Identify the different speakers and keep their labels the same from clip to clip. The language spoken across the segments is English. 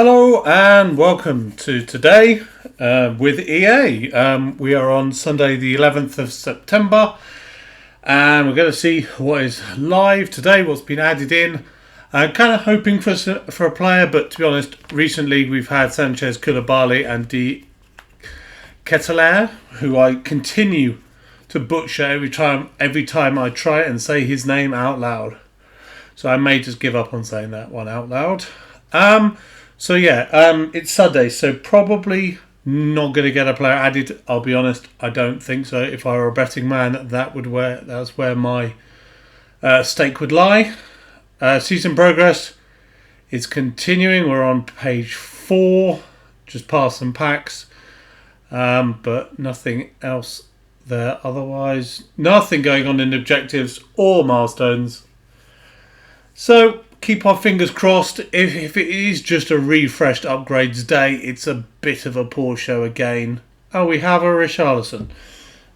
Speaker 1: Hello and welcome to today with EA. We are on Sunday the 11th of September and we're going to see what is live today, what's been added in. Kind of hoping for a player, but to be honest, recently we've had Sanchez, Koulibaly and De Ketelaere, who I continue to butcher every time I try and say his name out loud. So I may just give up on saying that one out loud. So yeah, it's Sunday, so probably not going to get a player added. I'll be honest, I don't think so. If I were a betting man, that's where my stake would lie. Season progress is continuing. We're on page 4, just past some packs, but nothing else there. Otherwise, nothing going on in objectives or milestones. So keep our fingers crossed. If it is just a refreshed upgrades day, it's a bit of a poor show again. Oh, we have a Richarlison.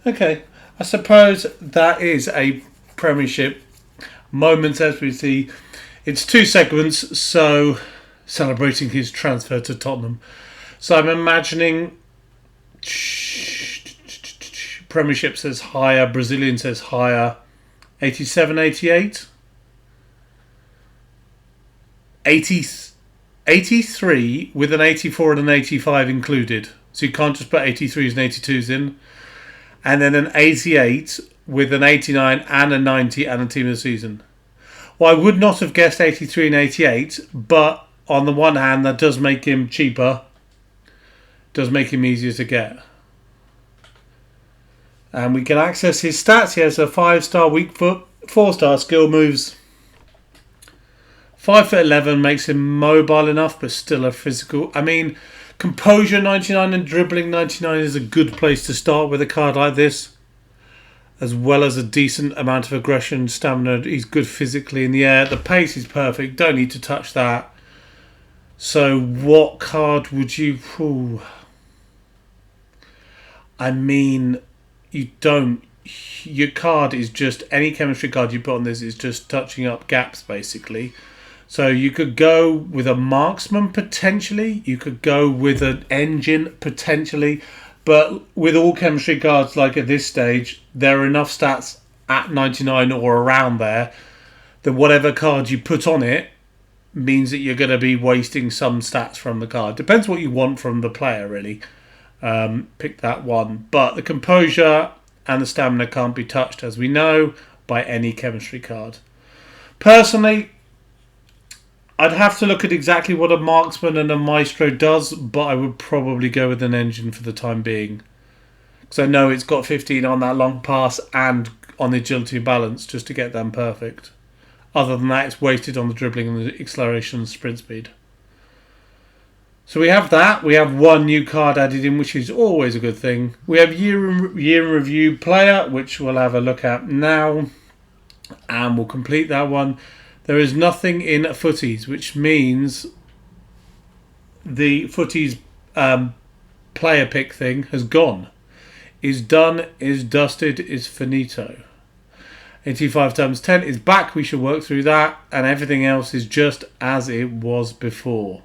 Speaker 1: Okay, I suppose that is a Premiership Moments as we see. It's 2 segments, so celebrating his transfer to Tottenham. So I'm imagining Premiership says higher, Brazilian says higher, 87, 88. 83 with an 84 and an 85 included. So you can't just put 83s and 82s in. And then an 88 with an 89 and a 90 and a team of the season. Well, I would not have guessed 83 and 88, but on the one hand, that does make him cheaper. Does make him easier to get. And we can access his stats. He has a 5-star weak foot, 4-star skill moves. 5'11" makes him mobile enough, but still a physical. I mean, composure 99 and dribbling 99 is a good place to start with a card like this, as well as a decent amount of aggression, stamina. He's good physically in the air. The pace is perfect. Don't need to touch that. So, what card would you? Ooh. I mean, you don't. Your card is just any chemistry card you put on this is just touching up gaps, basically. So you could go with a marksman potentially. You could go with an engine potentially. But with all chemistry cards, like at this stage, there are enough stats at 99 or around there that whatever card you put on it means that you're going to be wasting some stats from the card. Depends what you want from the player, really. Pick that one. But the composure and the stamina can't be touched, as we know, by any chemistry card. Personally, I'd have to look at exactly what a marksman and a maestro does, but I would probably go with an engine for the time being. Because I know it's got 15 on that long pass and on the agility and balance just to get them perfect. Other than that, it's wasted on the dribbling and the acceleration and sprint speed. So we have that. We have one new card added in, which is always a good thing. We have year in review player, which we'll have a look at now. And we'll complete that one. There is nothing in footies, which means the footies player pick thing has gone. Is done, is dusted, is finito. 85 times 10 is back. We should work through that. And everything else is just as it was before.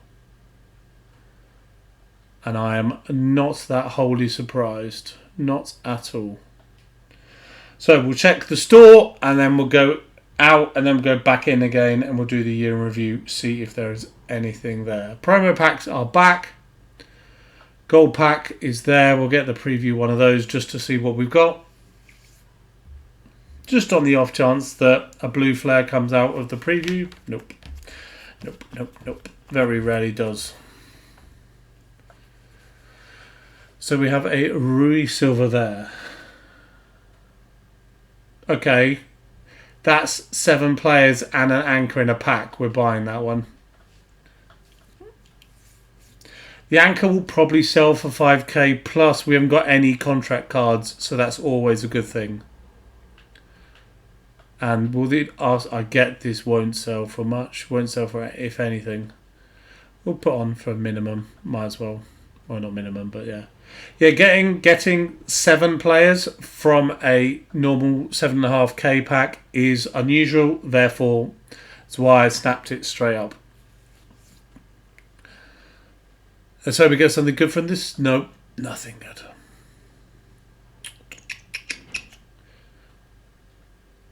Speaker 1: And I am not that wholly surprised. Not at all. So we'll check the store and then we'll go out and then we'll go back in again and we'll do the year in review, see if there is anything there. Promo packs are back. Gold pack is there. We'll get the preview one of those just to see what we've got. Just on the off chance that a blue flare comes out of the preview. Nope. Nope, nope, nope. Very rarely does. So we have a Rui Silva there. Okay. That's 7 players and an anchor in a pack. We're buying that one. The anchor will probably sell for 5k plus. We haven't got any contract cards, so that's always a good thing. And I get this won't sell for much. Won't sell for, if anything. We'll put on for a minimum. Might as well. Well, not minimum, but yeah. Yeah, getting 7 players from a normal 7.5k pack is unusual. Therefore, that's why I snapped it straight up. Let's hope we get something good from this. Nope, nothing good.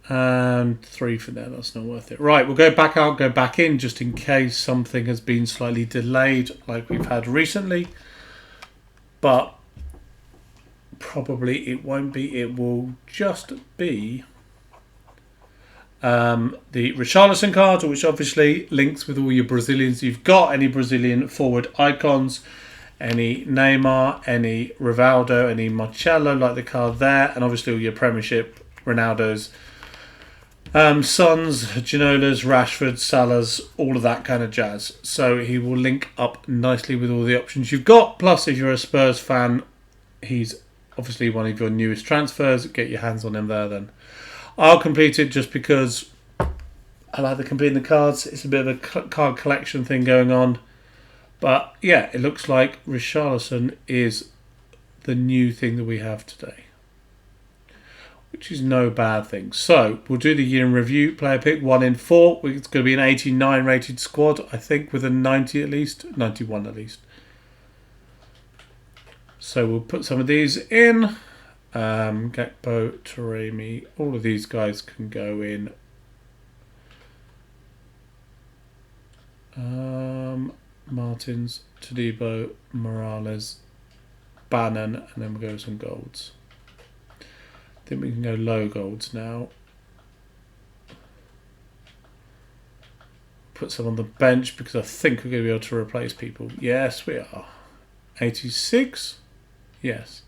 Speaker 1: And 3 for there, that's not worth it. Right, we'll go back out, go back in, just in case something has been slightly delayed like we've had recently. But probably it won't be. It will just be the Richarlison card, which obviously links with all your Brazilians you've got, any Brazilian forward icons, any Neymar, any Rivaldo, any Marcelo, like the card there, and obviously all your Premiership, Ronaldo's, Sons, Ginolas, Rashford, Salah's, all of that kind of jazz. So he will link up nicely with all the options you've got. Plus, if you're a Spurs fan, he's obviously one of your newest transfers. Get your hands on him there then. I'll complete it just because I like the completing the cards. It's a bit of a card collection thing going on. But yeah, it looks like Richarlison is the new thing that we have today, which is no bad thing. So we'll do the year in review. Player pick 1 in 4. It's going to be an 89 rated squad, I think, with a 90 at least, 91 at least. So we'll put some of these in. Gakpo, Taremi, all of these guys can go in. Martins, Todibo, Morales, Bannon, and then we'll go with some golds. I think we can go low golds now. Put some on the bench because I think we're going to be able to replace people. Yes, we are. 86? Yes.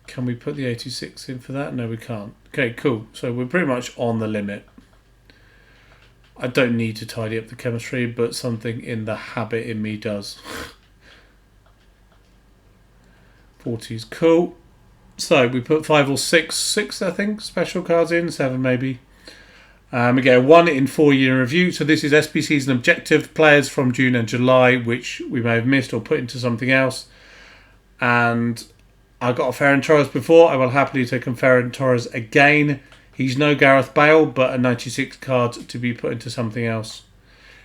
Speaker 1: Can we put the 86 in for that? No, we can't. Okay, cool. So we're pretty much on the limit. I don't need to tidy up the chemistry, but something in the habit in me does. 40 is cool. So we put 5 or 6 I think, special cards in, 7 maybe. We get a 1 in 4 year review. So this is SBC's and objective players from June and July, which we may have missed or put into something else. And I got a Ferran Torres before. I will happily take a Ferran Torres again. He's no Gareth Bale, but a 96 card to be put into something else.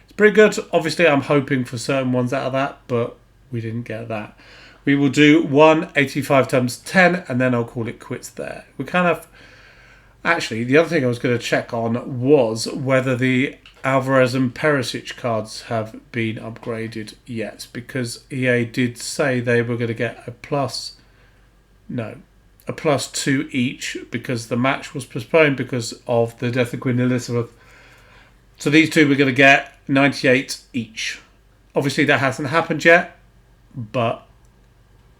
Speaker 1: It's pretty good. Obviously, I'm hoping for certain ones out of that, but we didn't get that. We will do 1 85 times 10, and then I'll call it quits there. We kind of... Actually, the other thing I was going to check on was whether the Alvarez and Perisic cards have been upgraded yet, because EA did say they were going to get a plus... No, a +2 each because the match was postponed because of the death of Queen Elizabeth. So these two we're going to get 98 each. Obviously that hasn't happened yet, but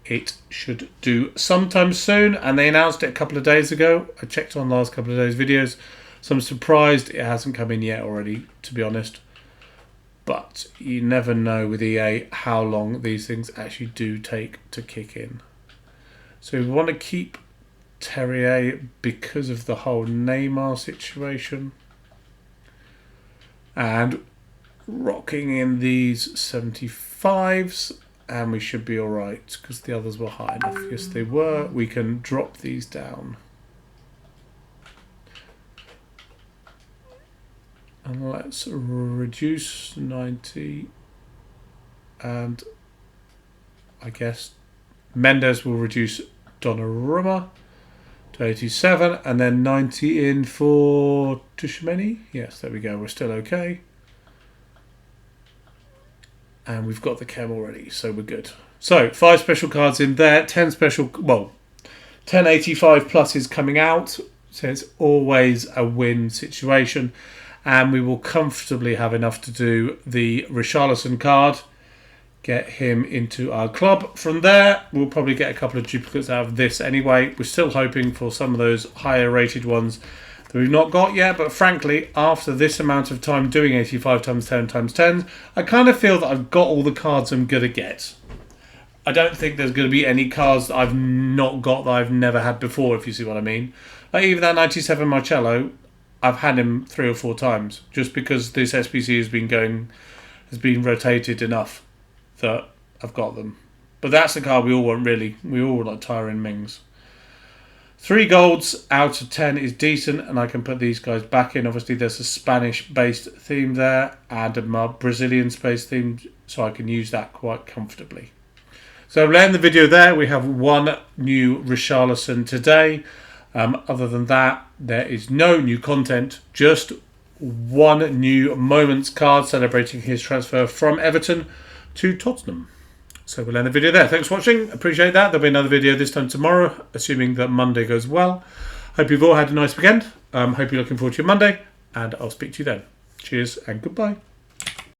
Speaker 1: it should do sometime soon, and they announced it a couple of days ago. I checked on last couple of days' videos, so I'm surprised it hasn't come in yet already, to be honest. But you never know with EA how long these things actually do take to kick in. So we want to keep Terrier because of the whole Neymar situation. And rocking in these 75s. And we should be alright because the others were high enough. Yes, they were. We can drop these down. And let's reduce 90. And I guess Mendes will reduce Donnarumma to 87, and then 90 in for Tushmeni. Yes, there we go. We're still okay. And we've got the chem already, so we're good. So 5 special cards in there, 10 special, well, 10 85 pluses coming out. So it's always a win situation. And we will comfortably have enough to do the Richarlison card. Get him into our club. From there, we'll probably get a couple of duplicates out of this anyway. We're still hoping for some of those higher rated ones that we've not got yet. But frankly, after this amount of time doing 85 times 10 times 10, I kind of feel that I've got all the cards I'm going to get. I don't think there's going to be any cards that I've not got that I've never had before, if you see what I mean. Like even that 97 Marcelo, I've had him 3 or 4 times just because this SBC has been rotated enough that I've got them. But that's the card we all want, really. We all like Tyron Mings. 3 golds out of 10 is decent, and I can put these guys back in. Obviously, there's a Spanish-based theme there and a Brazilian-based theme, so I can use that quite comfortably. So we'll end the video there. We have 1 new Richarlison today. Other than that, there is no new content, just 1 new Moments card celebrating his transfer from Everton to Tottenham. So we'll end the video there. Thanks for watching. Appreciate that. There'll be another video this time tomorrow, assuming that Monday goes well. Hope you've all had a nice weekend. Hope you're looking forward to your Monday, and I'll speak to you then. Cheers and goodbye.